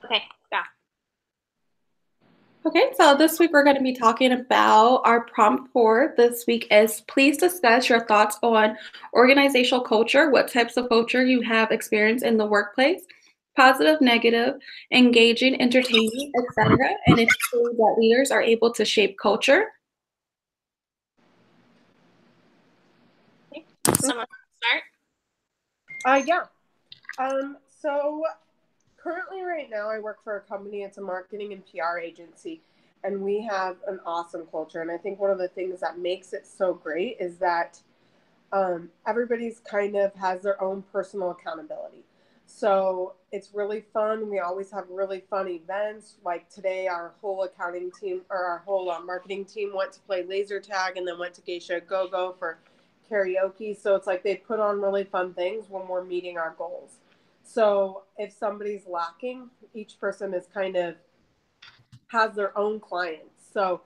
Okay, yeah. Okay, so this week we're going to be talking about our prompt for this week is please discuss your thoughts on organizational culture, what types of culture you have experienced in the workplace, positive, negative, engaging, entertaining, etc. And if you believe that leaders are able to shape culture. Okay. Someone start? Yeah. So currently right now I work for a company, it's a marketing and PR agency, and we have an awesome culture. And I think one of the things that makes it so great is that everybody's kind of has their own personal accountability. So it's really fun. We always have really fun events. Like today, our whole accounting team or our whole marketing team went to play laser tag and then went to Geisha Go Go for karaoke. So it's like they put on really fun things when we're meeting our goals. So if somebody's lacking, each person is kind of has their own clients. So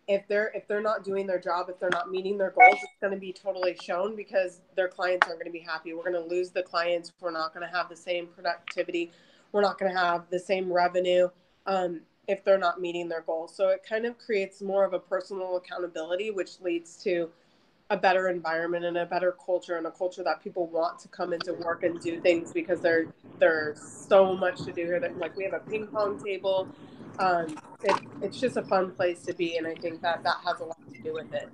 if they're not doing their job, if they're not meeting their goals, it's going to be totally shown because their clients aren't going to be happy. We're going to lose the clients. We're not going to have the same productivity. We're not going to have the same revenue if they're not meeting their goals. So it kind of creates more of a personal accountability, which leads to a better environment and a better culture, and a culture that people want to come into work and do things because there's so much to do here. That like we have a ping pong table. It's just a fun place to be, and I think that that has a lot to do with it.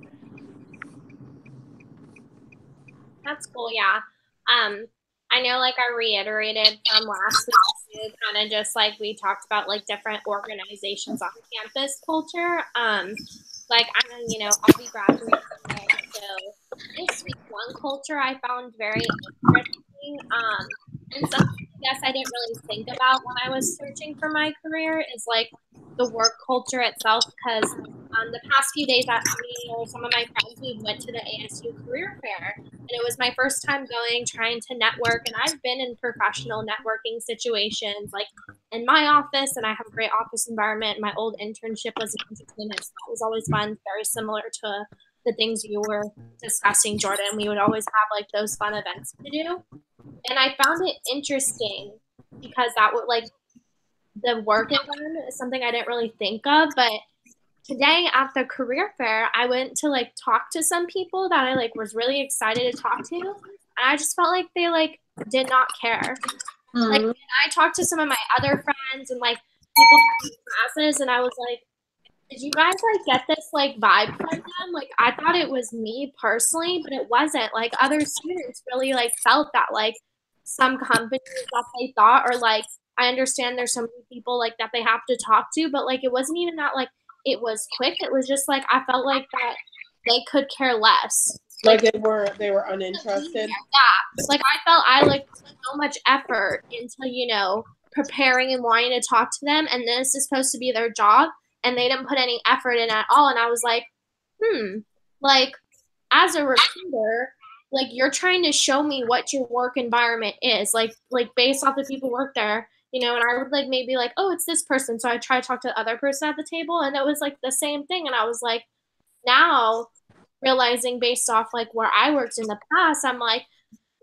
That's cool, yeah. I know like I reiterated from last week, kind of just like we talked about like different organizations on campus culture. Like I know, I'll be graduating today, so this week one culture I found very interesting. And something I guess I didn't really think about when I was searching for my career is like the work culture itself, because the past few days at me or some of my friends, we went to the ASU career fair, and it was my first time going, trying to network. And I've been in professional networking situations like in my office, and I have a great office environment. My old internship was in entertainment, so that was always fun, very similar to the things you were discussing, Jordan. We would always have like those fun events to do. And I found it interesting because that would like the work environment is something I didn't really think of. But today at the career fair, I went to like talk to some people that I like was really excited to talk to. And I just felt like they like did not care. Like Mm-hmm. I talked to some of my other friends and like people in classes, and I was like, did you guys like get this like vibe from them? Like I thought it was me personally, but it wasn't. Like other students really like felt that like some companies that they thought, or like I understand there's so many people like that they have to talk to, but like it wasn't even that like it was quick. It was just like I felt like that they could care less. Like Like they were uninterested. yeah, like I felt I like put so much effort into preparing and wanting to talk to them, and this is supposed to be their job, and they didn't put any effort in at all. And I was like, like as a recruiter, like you're trying to show me what your work environment is, like based off the people who work there. And I would like maybe like, oh, it's this person. So I try to talk to the other person at the table, and it was like the same thing. And I was like, now realizing based off like where I worked in the past, I'm like,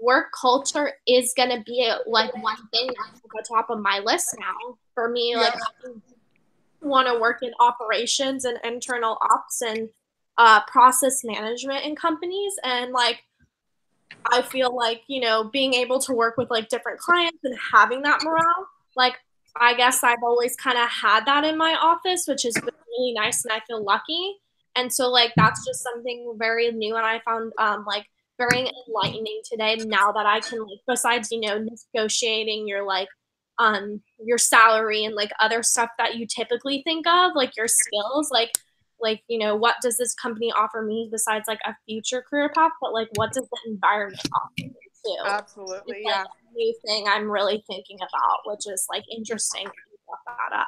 work culture is gonna be like one thing that's at the top of my list now for me. Like Yeah. I want to work in operations and internal ops and process management in companies, and like I feel like being able to work with like different clients and having that morale, like I guess I've always kind of had that in my office, which has been really nice, and I feel lucky. And so like that's just something very new, and I found like very enlightening today, now that I can like, besides negotiating your salary and like other stuff that you typically think of, like your skills, like what does this company offer me besides like a future career path, but like what does the environment offer me too? It's Absolutely. like Yeah. a new thing I'm really thinking about, which is like interesting that you brought that up.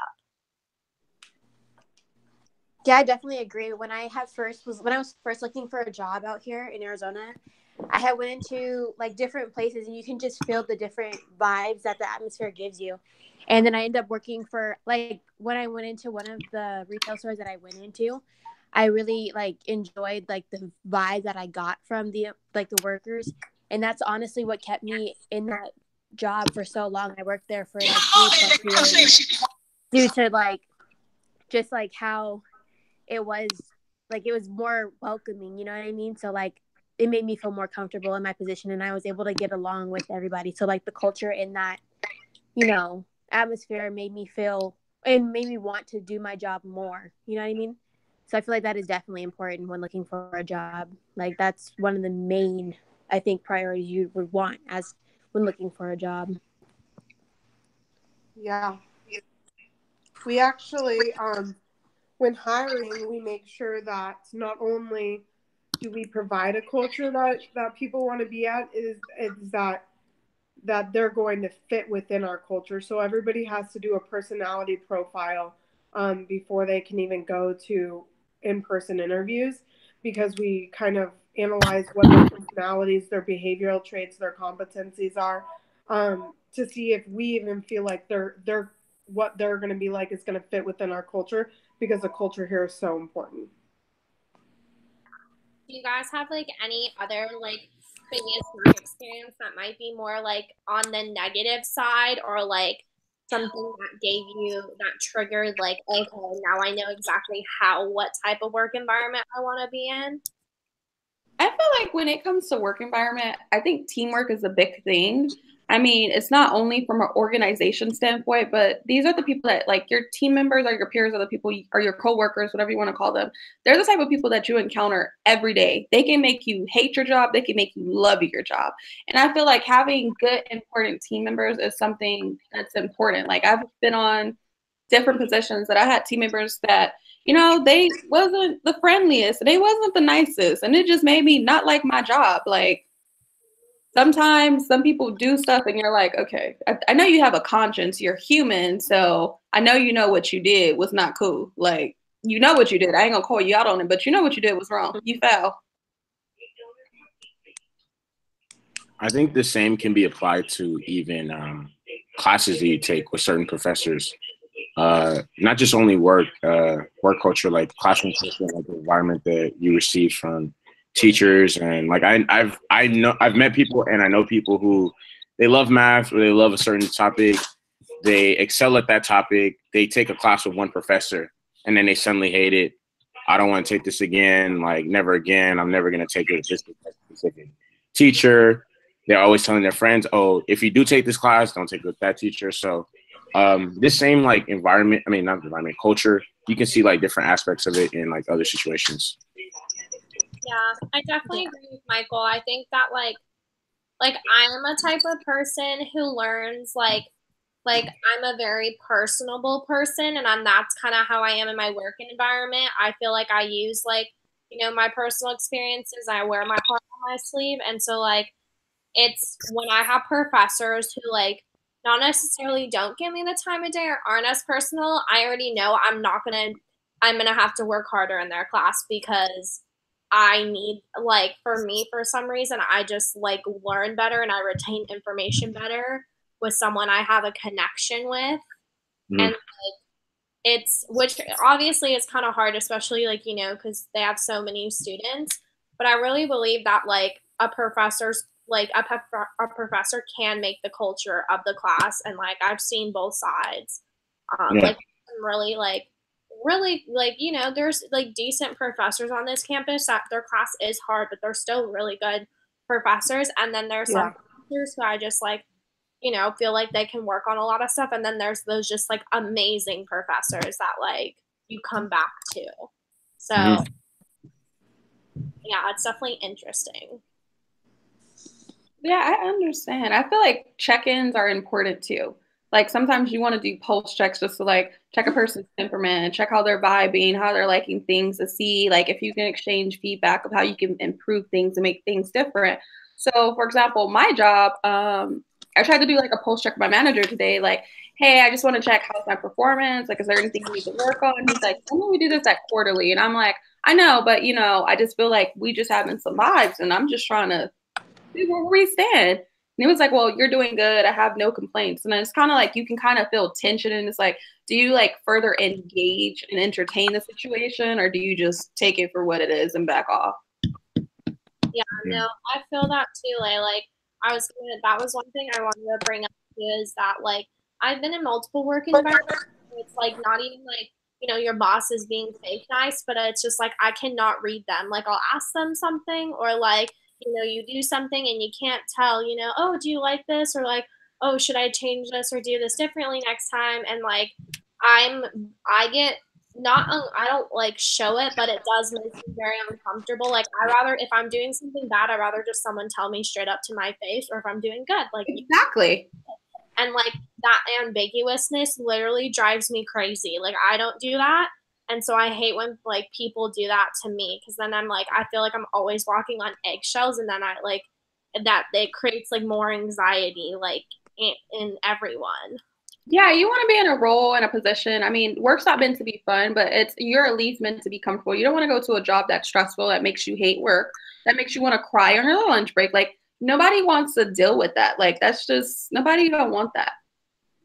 Yeah, I definitely agree. When I was first looking for a job out here in Arizona, I had went into like different places, and you can just feel the different vibes that the atmosphere gives you. And then I ended up working for like when I went into one of the retail stores that I went into, I really like enjoyed like the vibe that I got from the workers, and that's honestly what kept me in job for so long. I worked there for like 3+ years due to like just like how it was more welcoming, you know what I mean? So like it made me feel more comfortable in my position, and I was able to get along with everybody. So like the culture in that, atmosphere made me feel and made me want to do my job more, you know what I mean? So I feel like that is definitely important when looking for a job. Like that's one of the main, I think, priorities you would want as when looking for a job. Yeah. We actually, when hiring, we make sure that not only do we provide a culture that people want to be at, is that they're going to fit within our culture. So everybody has to do a personality profile before they can even go to in-person interviews, because we kind of analyze what their personalities, their behavioral traits, their competencies are, to see if we even feel like they're what they're going to be like is going to fit within our culture, because the culture here is so important. Do you guys have like any other like previous work experience that might be more like on the negative side, or like something that gave you that triggered like, okay, now I know exactly what type of work environment I want to be in? I feel like when it comes to work environment, I think teamwork is a big thing. I mean, it's not only from an organization standpoint, but these are the people that like your team members or your peers, or the people or your coworkers, whatever you want to call them. They're the type of people that you encounter every day. They can make you hate your job. They can make you love your job. And I feel like having good, important team members is something that's important. Like I've been on different positions that I had team members that, they wasn't the friendliest, they wasn't the nicest, and it just made me not like my job. Like sometimes some people do stuff and you're like, okay, I know you have a conscience, you're human, so I know what you did was not cool. Like, what you did. I ain't gonna call you out on it, but what you did was wrong. You fell. I think the same can be applied to even classes that you take with certain professors. Not just only work culture, like classroom culture, like the environment that you receive from teachers. And like I've met people, and I know people who they love math, or they love a certain topic, they excel at that topic, they take a class with one professor, and then they suddenly hate it. I don't want to take this again, like never again. I'm never going to take it with this specific teacher. They're always telling their friends, oh, if you do take this class, don't take it with that teacher. So this same like environment, I mean, not environment, culture, you can see like different aspects of it in like other situations. Yeah, I definitely agree with Michael. I think that like I am a type of person who learns like I'm a very personable person, and that's kind of how I am in my work environment. I feel like I use like, my personal experiences. I wear my heart on my sleeve. And so like, it's when I have professors who like not necessarily don't give me the time of day or aren't as personal, I already know I'm gonna have to work harder in their class, because I need, like, for me, for some reason, I just like learn better and I retain information better with someone I have a connection with. Mm-hmm. And like, which obviously is kind of hard, especially like, because they have so many students. But I really believe that like a professor can make the culture of the class. And like, I've seen both sides. Like really there's like decent professors on this campus that their class is hard, but they're still really good professors. And then there's some professors who I just like, feel like they can work on a lot of stuff. And then there's those just like amazing professors that like you come back to. So yeah, it's definitely interesting. Yeah, I understand. I feel like check-ins are important too. Like sometimes you want to do pulse checks just to like check a person's temperament, check how they're vibing, how they're liking things, to see like if you can exchange feedback of how you can improve things and make things different. So for example, my job, I tried to do like a pulse check with my manager today, like, hey, I just want to check how's my performance. Like, is there anything we need to work on? He's like, I know we do this at quarterly. And I'm like, I know, but I just feel like we just having some vibes, and I'm just trying to see where we stand. And it was like, well, you're doing good. I have no complaints. And then it's kind of like, you can kind of feel tension. And it's like, do you like further engage and entertain the situation, or do you just take it for what it is and back off? Yeah, no, I feel that too. Like that was one thing I wanted to bring up too, is that like I've been in multiple work environments. It's like not even like, you know, your boss is being fake nice, but it's just like I cannot read them. Like I'll ask them something, or like, you know, you do something and you can't tell, you know, oh, do you like this? Or like, oh, should I change this or do this differently next time? And like I get not I don't like show it, but it does make me very uncomfortable. Like I rather, if I'm doing something bad, I rather just someone tell me straight up to my face, or if I'm doing good, like, Exactly. and like that ambiguousness literally drives me crazy. Like I don't do that. And so I hate when like people do that to me, because then I'm like, I feel like I'm always walking on eggshells, and then I like that it creates like more anxiety like in everyone. Yeah, you want to be in a role and a position. I mean, work's not meant to be fun, but you're at least meant to be comfortable. You don't want to go to a job that's stressful, that makes you hate work, that makes you want to cry on your lunch break. Like nobody wants to deal with that. Like that's just nobody don't want that.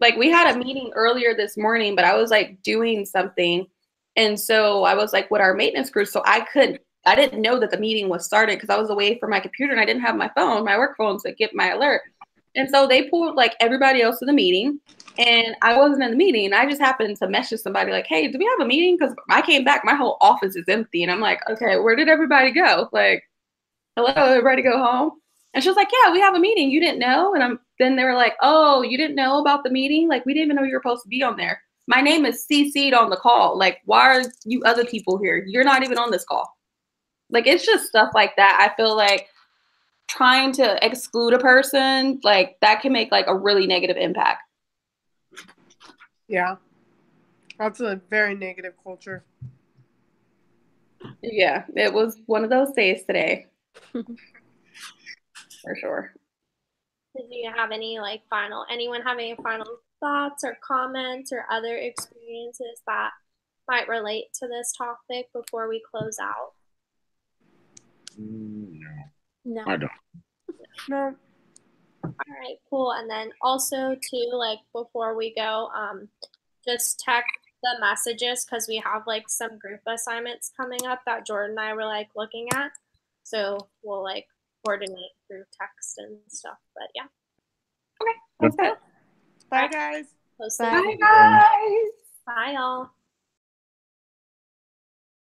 Like we had a meeting earlier this morning, but I was like doing something, and so I was like with our maintenance crew, so I didn't know that the meeting was started because I was away from my computer and I didn't have my work phone to get my alert. And so they pulled like everybody else to the meeting, and I wasn't in the meeting. And I just happened to message somebody like, "Hey, do we have a meeting?" Because I came back, my whole office is empty, and I'm like, "Okay, where did everybody go?" Like, hello, everybody go home. And she was like, "Yeah, we have a meeting. You didn't know?" And then they were like, "Oh, you didn't know about the meeting? Like, we didn't even know you were supposed to be on there. My name is CC'd on the call. Like, why are you other people here? You're not even on this call." Like, it's just stuff like that. I feel like trying to exclude a person, like that can make like a really negative impact. Yeah. That's a very negative culture. Yeah, it was one of those days today. For sure. Did you have any like anyone have any final thoughts or comments or other experiences that might relate to this topic before we close out? No, I don't. No. All right, cool. And then also too, like before we go, just check the messages, because we have like some group assignments coming up that Jordan and I were like looking at. So we'll like coordinate through text and stuff. But yeah. Okay, that's good. Bye, guys. Bye. Bye, guys. Bye, y'all.